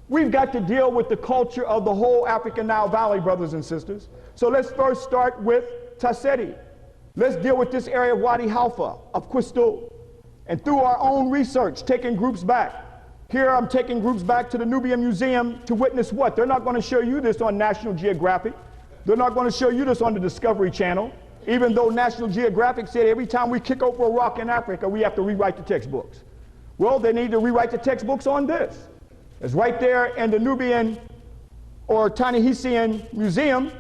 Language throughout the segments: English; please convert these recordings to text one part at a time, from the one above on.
We've got to deal with the culture of the whole African Nile Valley, brothers and sisters. So let's first start with Tasseti. Let's deal with this area of Wadi Halfa, of Crystal, and through our own research, taking groups back. Here I'm taking groups back to the Nubian Museum to witness what? They're not going to show you this on National Geographic. They're not going to show you this on the Discovery Channel, even though National Geographic said every time we kick over a rock in Africa, we have to rewrite the textbooks. Well, they need to rewrite the textbooks on this. It's right there in the Nubian or Ta-Nehisian Museum.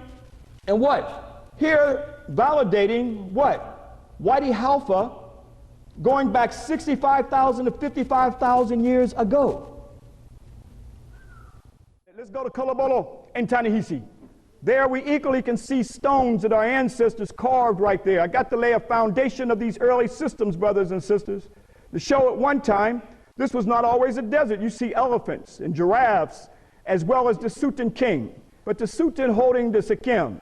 And what? Here, validating what? Wadi Halfa, going back 65,000 to 55,000 years ago. Let's go to Kolobolo and Ta-Nehisi. There we equally can see stones that our ancestors carved right there. I got to lay a foundation of these early systems, brothers and sisters, to show at one time this was not always a desert. You see elephants and giraffes, as well as the Sutan king. But the Sutan holding the Sikkim.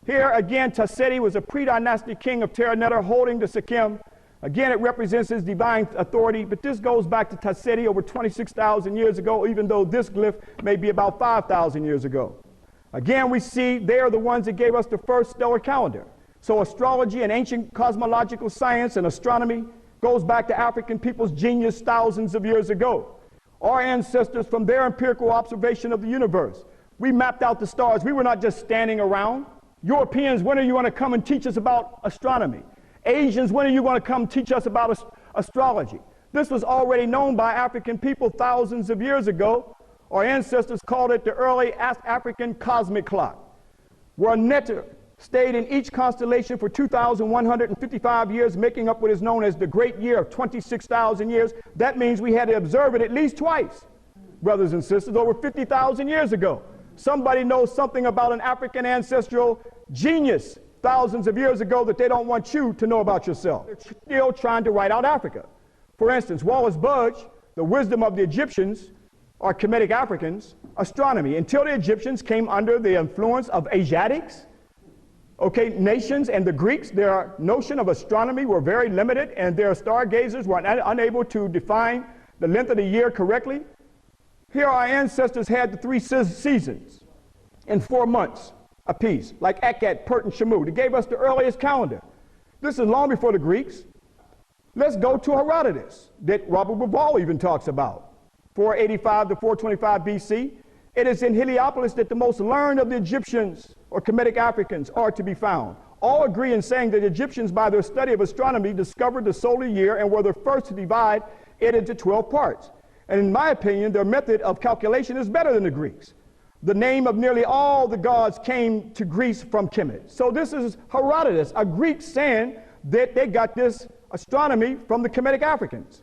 Here again, Tasseti was a pre-dynastic king of Terra Neta holding the Sikkim. Again, it represents his divine authority, but this goes back to Tasseti over 26,000 years ago, even though this glyph may be about 5,000 years ago. Again, we see they are the ones that gave us the first stellar calendar. So astrology and ancient cosmological science and astronomy goes back to African people's genius thousands of years ago. Our ancestors, from their empirical observation of the universe, we mapped out the stars. We were not just standing around. Europeans, when are you going to come and teach us about astronomy? Asians, when are you going to come teach us about astrology? This was already known by African people thousands of years ago. Our ancestors called it the early African cosmic clock, where Netta stayed in each constellation for 2,155 years, making up what is known as the Great Year of 26,000 years. That means we had to observe it at least twice, brothers and sisters, over 50,000 years ago. Somebody knows something about an African ancestral genius thousands of years ago that they don't want you to know about yourself. They're still trying to write out Africa. For instance, Wallace Budge, the wisdom of the Egyptians, or Kemetic Africans, astronomy, until the Egyptians came under the influence of Asiatics, nations, and the Greeks, their notion of astronomy were very limited, and their stargazers were unable to define the length of the year correctly. Here our ancestors had the 3 seasons in 4 months apiece, like Akat, Pert, and Shamu. They gave us the earliest calendar. This is long before the Greeks. Let's go to Herodotus, that Robert Bauval even talks about. 485 to 425 BC. It is in Heliopolis that the most learned of the Egyptians or Kemetic Africans are to be found. All agree in saying that Egyptians, by their study of astronomy, discovered the solar year and were the first to divide it into 12 parts. And in my opinion, their method of calculation is better than the Greeks. The name of nearly all the gods came to Greece from Kemet. So this is Herodotus, a Greek, saying that they got this astronomy from the Kemetic Africans.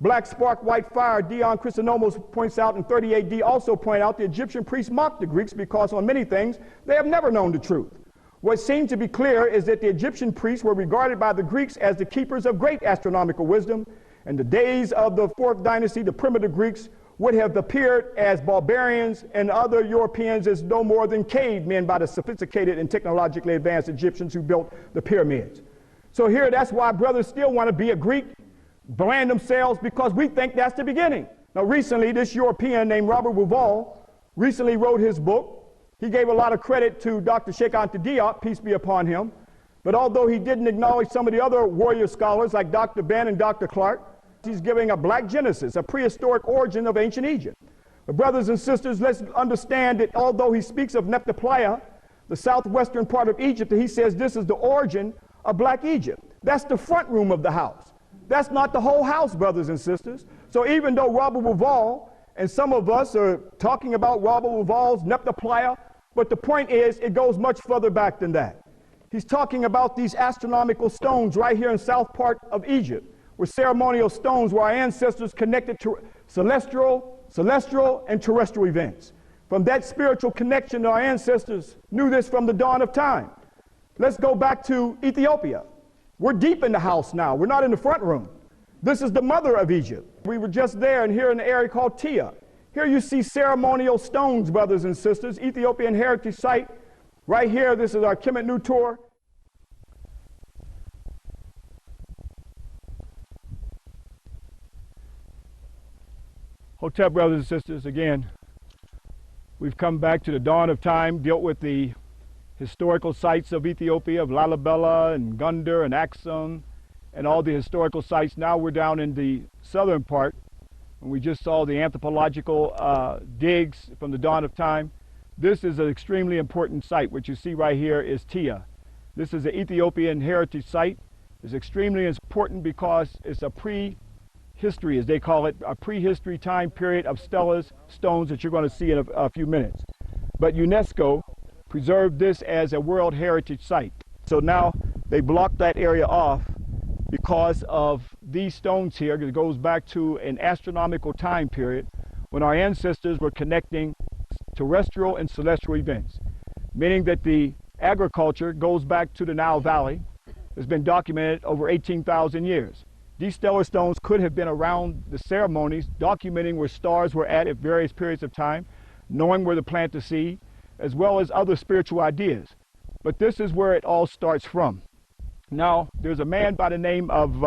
Black Spark, White Fire, Dion Chrysonomos points out in 30 AD also point out the Egyptian priests mocked the Greeks because on many things they have never known the truth. What seemed to be clear is that the Egyptian priests were regarded by the Greeks as the keepers of great astronomical wisdom. In the days of the 4th dynasty, the primitive Greeks would have appeared as barbarians and other Europeans as no more than cavemen by the sophisticated and technologically advanced Egyptians who built the pyramids. So here, that's why brothers still want to be a Greek, brand themselves, because we think that's the beginning. Now recently, this European named Robert Bauval recently wrote his book. He gave a lot of credit to Dr. Sheikh Anta Diop, peace be upon him. But although he didn't acknowledge some of the other warrior scholars like Dr. Ben and Dr. Clark, he's giving a black genesis, a prehistoric origin of ancient Egypt. But brothers and sisters, let's understand that although he speaks of Nephtha, the southwestern part of Egypt, he says this is the origin of black Egypt. That's the front room of the house. That's not the whole house, brothers and sisters. So even though Robert Bauval and some of us are talking about Robert Bauval's Nephtha, but the point is it goes much further back than that. He's talking about these astronomical stones right here in south part of Egypt, were ceremonial stones where our ancestors connected to celestial and terrestrial events. From that spiritual connection, our ancestors knew this from the dawn of time. Let's go back to Ethiopia. We're deep in the house now. We're not in the front room. This is the mother of Egypt. We were just there and here in the area called Tia. Here you see ceremonial stones, brothers and sisters, Ethiopian heritage site. Right here, this is our Kemet New tour. Hotep, brothers and sisters, again, We've come back to the dawn of time, dealt with the historical sites of Ethiopia, of Lalibela and Gondar and Aksum, and all the historical sites. Now we're down in the southern part, and we just saw the anthropological digs from the dawn of time. This is an extremely important site. What you see right here is Tia. This is an Ethiopian heritage site. It's extremely important because it's a prehistory, as they call it, a prehistory time period of stelas, stones that you're going to see in a few minutes. But UNESCO preserved this as a World Heritage Site. So now they blocked that area off because of these stones here. It goes back to an astronomical time period when our ancestors were connecting terrestrial and celestial events, meaning that the agriculture goes back to the Nile Valley. It's been documented over 18,000 years. These stellar stones could have been around the ceremonies, documenting where stars were at various periods of time, knowing where to plant the seed, as well as other spiritual ideas. But this is where it all starts from. Now, there's a man by the name of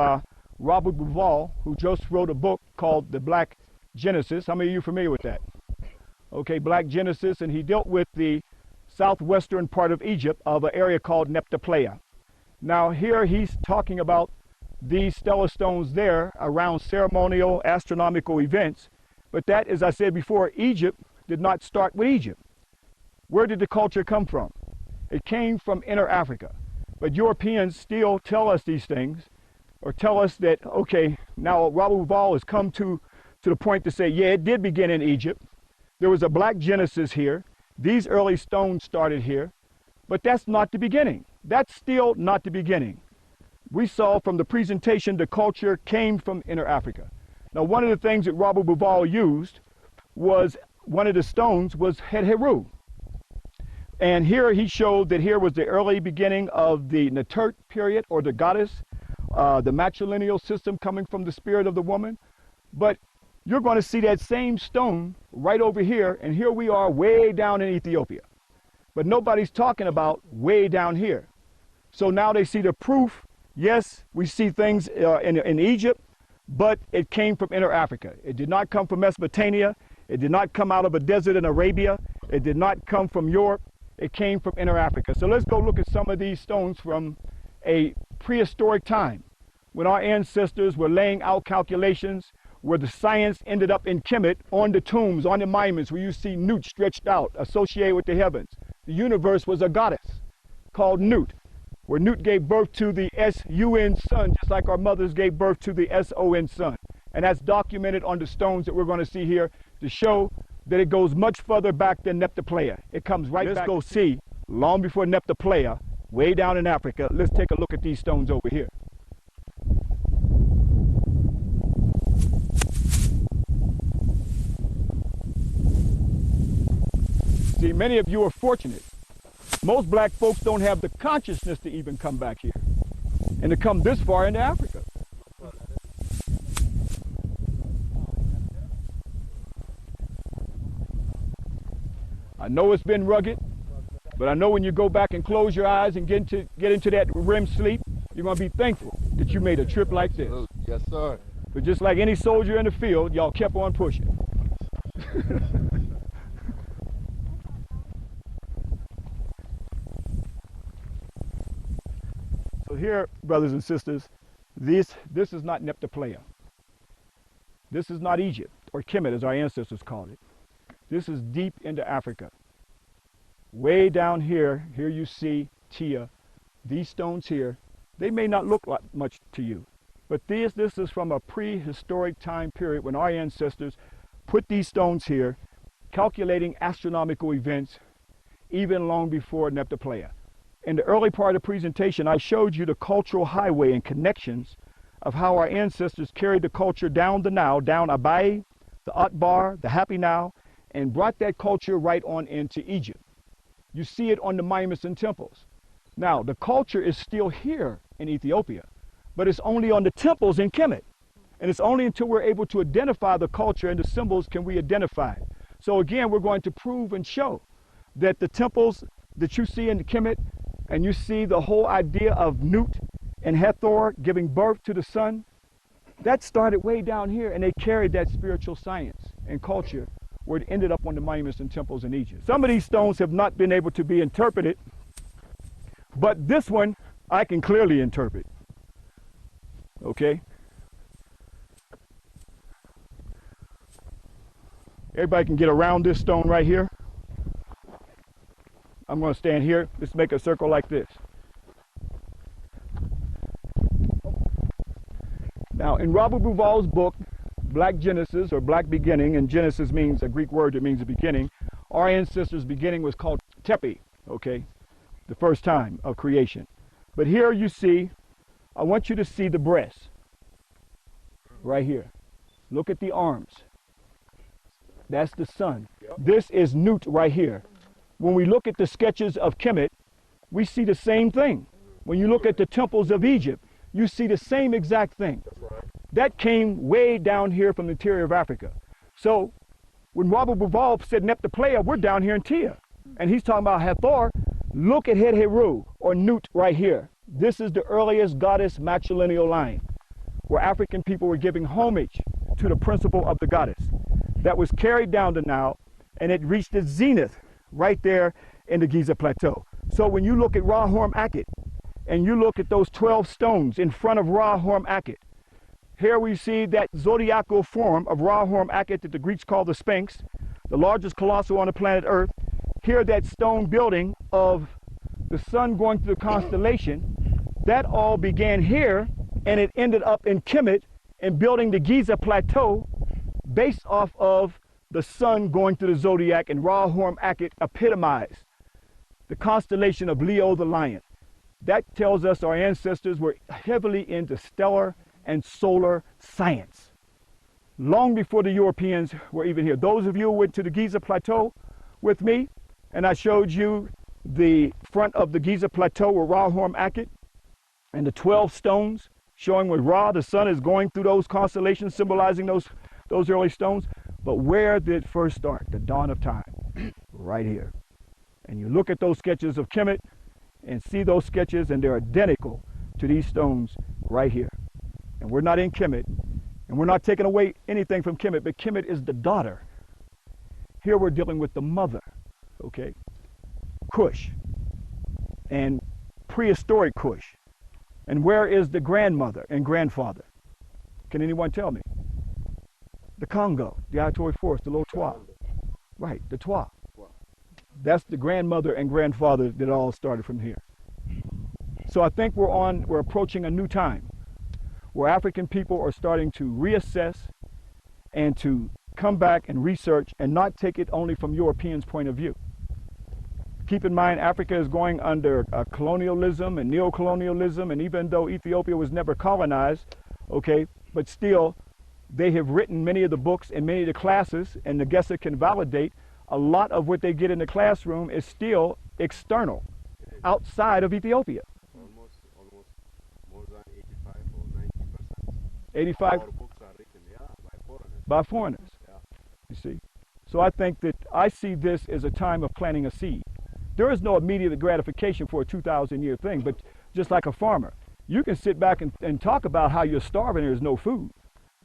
Robert Bauval, who just wrote a book called The Black Genesis. How many of you are familiar with that? Okay, Black Genesis, and he dealt with the southwestern part of Egypt of an area called Neptapleia. Now here he's talking about these stellar stones there around ceremonial astronomical events, but that, as I said before, Egypt did not start with Egypt. Where did the culture come from? It came from Inner Africa, but Europeans still tell us these things, or tell us that, okay, now Robert Bauval has come to the point to say, yeah, it did begin in Egypt. There was a Black Genesis here. These early stones started here, but that's not the beginning. That's still not the beginning. We saw from the presentation the culture came from Inner Africa. Now, one of the things that Robert Bauval used was, one of the stones was Het Heru. And here he showed that here was the early beginning of the Natert period, or the goddess, the matrilineal system coming from the spirit of the woman. But you're going to see that same stone right over here, and here we are way down in Ethiopia. But nobody's talking about way down here. So now they see the proof. Yes, we see things in Egypt, but it came from Inner Africa. It did not come from Mesopotamia. It did not come out of a desert in Arabia. It did not come from Europe. It came from Inner Africa. So let's go look at some of these stones from a prehistoric time, when our ancestors were laying out calculations, where the science ended up in Kemet, on the tombs, on the monuments, where you see Nut stretched out, associated with the heavens. The universe was a goddess called Nut, where Nut gave birth to the S-U-N sun, just like our mothers gave birth to the S-O-N sun. And that's documented on the stones that we're going to see here to show that it goes much further back than Neptapleia. It comes right back. Let's go see, long before Neptapleia, way down in Africa. Let's take a look at these stones over here. See, many of you are fortunate. Most black folks don't have the consciousness to even come back here and to come this far into Africa. I know it's been rugged, but I know when you go back and close your eyes and get into that REM sleep, you're going to be thankful that you made a trip like this. Yes, sir. But just like any soldier in the field, y'all kept on pushing. So here, brothers and sisters, this is not Neptapleia. This is not Egypt, or Kemet as our ancestors called it. This is deep into Africa. Way down here, here you see Tia. These stones here, they may not look like much to you, but this is from a prehistoric time period when our ancestors put these stones here, calculating astronomical events even long before Neptapleia. In the early part of the presentation, I showed you the cultural highway and connections of how our ancestors carried the culture down the Nile, down Abai, the Atbar, the Happy Nile, and brought that culture right on into Egypt. You see it on the monuments and temples. Now, the culture is still here in Ethiopia, but it's only on the temples in Kemet. And it's only until we're able to identify the culture and the symbols can we identify it. So again, we're going to prove and show that the temples that you see in the Kemet, and you see the whole idea of Nut and Hathor giving birth to the sun, that started way down here, and they carried that spiritual science and culture where it ended up on the monuments and temples in Egypt. Some of these stones have not been able to be interpreted, but this one I can clearly interpret. Okay? Everybody can get around this stone right here. I'm going to stand here. Let's make a circle like this. Now, in Robert Bauval's book, Black Genesis, or Black Beginning, and Genesis means a Greek word that means a beginning, our ancestors' beginning was called Tepi, okay? The first time of creation. But here you see, I want you to see the breast. Right here. Look at the arms. That's the sun. This is Nut right here. When we look at the sketches of Kemet, we see the same thing. When you look at the temples of Egypt, you see the same exact thing. That came way down here from the interior of Africa. So when Robert Bauval said Neptupleia, we're down here in Tia. And he's talking about Hathor. Look at Het Heru, or Nut right here. This is the earliest goddess matrilineal line, where African people were giving homage to the principle of the goddess. That was carried down to now, and it reached its zenith right there in the Giza Plateau. So when you look at Ra Horm Akhet, and you look at those 12 stones in front of Ra Horm Akhet, here we see that zodiacal form of Ra Horm Akhet that the Greeks call the Sphinx, the largest colossal on the planet Earth. Here that stone building of the sun going through the constellation, that all began here, and it ended up in Kemet and building the Giza Plateau based off of the sun going through the zodiac, and Ra Horm Akhet epitomized the constellation of Leo the lion. That tells us our ancestors were heavily into stellar and solar science, long before the Europeans were even here. Those of you who went to the Giza Plateau with me, and I showed you the front of the Giza Plateau with Ra Horm Akhet, and the 12 stones showing where Ra, the sun, is going through those constellations, symbolizing those early stones. But where did it first start? The dawn of time, right here. And you look at those sketches of Kemet and see those sketches, and they're identical to these stones right here. And we're not in Kemet, and we're not taking away anything from Kemet, but Kemet is the daughter. Here we're dealing with the mother, okay? Kush, and prehistoric Kush. And where is the grandmother and grandfather? Can anyone tell me? The Congo, the Aitoy Forest, the Little Twa. Right, the Twa. That's the grandmother and grandfather that all started from here. So I think we're approaching a new time where African people are starting to reassess and to come back and research and not take it only from Europeans' point of view. Keep in mind, Africa is going under colonialism and neo-colonialism, and even though Ethiopia was never colonized, okay, but still, they have written many of the books and many of the classes, and Negesa can validate, a lot of what they get in the classroom is still external, outside of Ethiopia. Almost more than 85 or 90%. 85 Our books are written, by foreigners. by foreigners, you see. So I think that I see this as a time of planting a seed. There is no immediate gratification for a 2,000-year thing, but just like a farmer, you can sit back and talk about how you're starving, there's no food,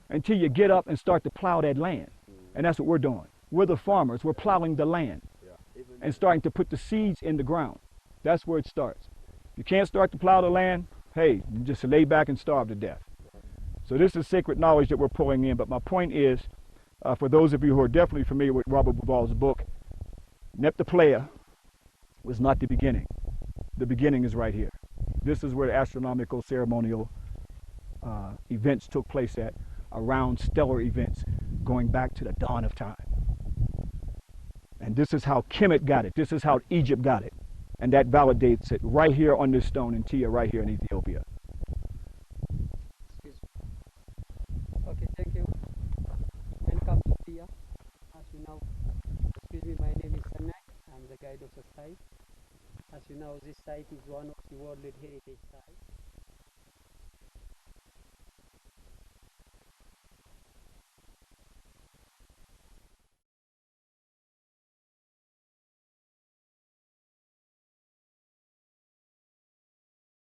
until you get up and start to plow that land. And that's what we're doing. We're the farmers. We're plowing the land and starting to put the seeds in the ground. That's where it starts. If you can't start to plow the land, hey, you just lay back and starve to death. So this is sacred knowledge that we're pulling in. But my point is, for those of you who are definitely familiar with Robert Bauval's book, Neptupleia was not the beginning. The beginning is right here. This is where the astronomical ceremonial events took place at, around stellar events going back to the dawn of time. And this is how Kemet got it. This is how Egypt got it. And that validates it right here on this stone in Tia, right here in Ethiopia. Excuse me. Okay, thank you. Welcome to Tia. As you know, excuse me, my name is Sanai. I'm the guide of the site. As you know, this site is one of the World Heritage Sites.